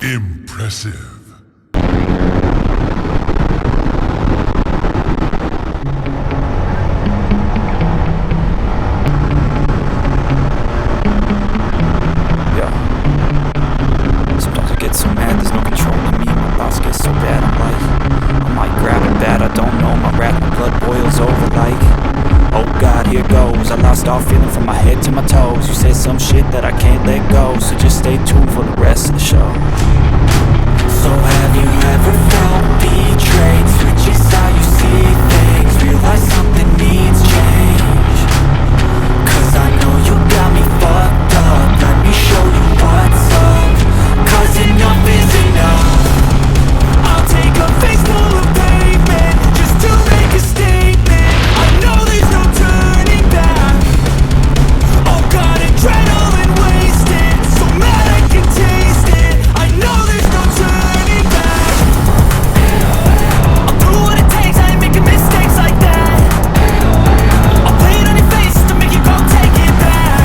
Impressive. Sometimes I get so mad, there's no controlling me. My thoughts get so bad, I might grab it bad, I don't know. My wrath, my blood boils over like, oh God, here goes. I lost all feeling from my head to my toes. You said some shit that I can't let go, so just stay tuned for the rest of the show. So have you ever felt betrayed? Switches how you see things, realize something needs change. Cause I know you got me fucked up, let me show you what's up. Cause enough is enough. I'll take a face full of pavement just to make a statement. I know there's no turning back. Oh God, adrenaline wasted, so mad I can taste it. I know there's no turning back. I'll do what it takes, I ain't making mistakes like that. I'll play it on your face to make you go take it back.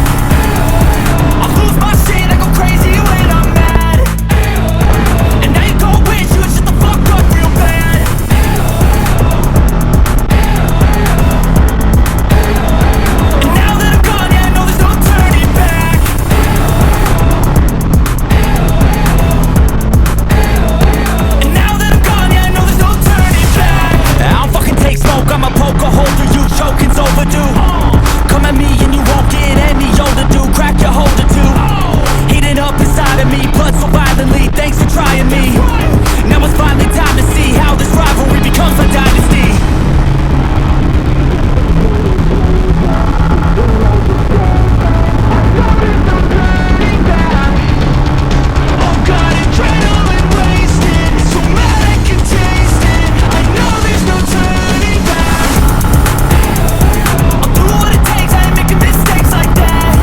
I'll lose my shit, I go crazy when I'm mad. And now you gon' wish you would shut the fuck up real bad. And now that I'm gone, yeah, I know there's no turning back. And now that I'm gone, yeah, I know there's no turning back. I don't fucking take smoke, I'm a poker holder, you choking's overdue. Come at me and you won't get any older, dude. Crack your holder too. Heating up inside of me, blood so violently, thanks for trying me. Now it's finally time to see how this rivalry becomes a dynasty. Oh God, adrenaline wasted, so mad I can taste it. I know there's no turning back. I'll do what it takes, I ain't making mistakes like that.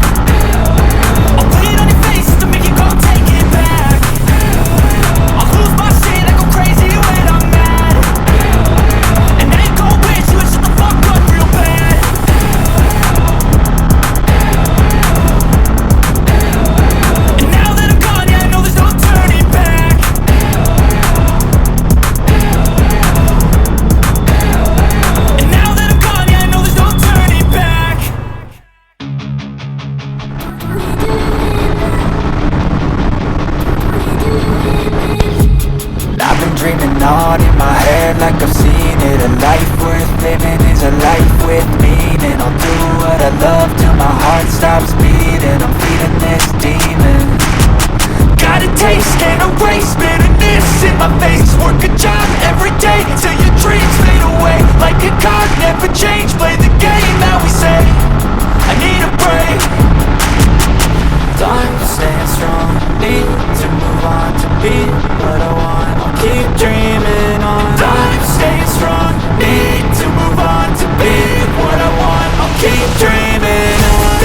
I'll play it on your face to make you go take it back. I'll lose my shit, I go crazy when I'm mad. And now you gon' wish you would shut the fuck up real bad. And now that I'm gone, yeah, I know there's no turning back. And now that I'm gone, yeah, I know there's no turning back. I've been dreaming on in my head like I've seen it. A life worth living is a life with meaning. I'll do what I love till my heart stops beating. I'm feeding this demon. Got a taste, can't erase bitterness in my face. Work a job every day till your dreams fade away. Like a card, never change. Play the game that we say. I need a break. Time to stand strong, need to move on to be what I want. I'll keep dreaming on. Time to stay strong, need to move on to be what I want. I'll keep dreaming on.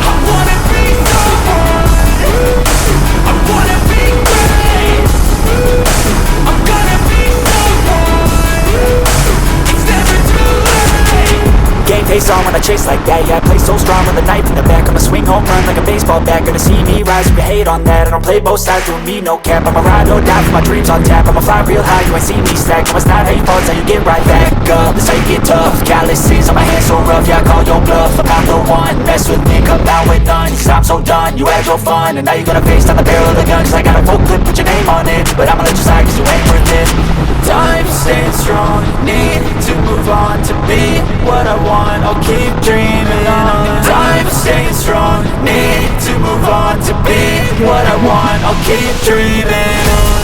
I wanna be someone. I wanna be great. I'm gonna be someone. It's never too late. Game face on when I chase like that. Yeah, I play so strong with a knife in the back. I'ma swing home run like a baseball bat. Gonna see me rise, you can hate on that. I don't play both sides, doing me no cap. I'ma ride or die for my dreams on tap. I'ma fly real high, you ain't see me slack. No, it's not how you fall, it's how you get right back up. That's how you get tough. Calluses on my hands so rough, yeah, I call your bluff. I'm not the one, mess with me, come out with none. Cause I'm so done, you had your fun. And now you're gonna face down the barrel of the gun. Cause I got a full clip, put your name on it. But I'ma let you slide cause you ain't worth it. Time to stay strong, need to move on to be what I want. I'll keep dreaming on. Time to stay strong, need to move on to be what I want. I'll keep dreaming on.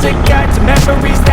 nostalgic guide to memories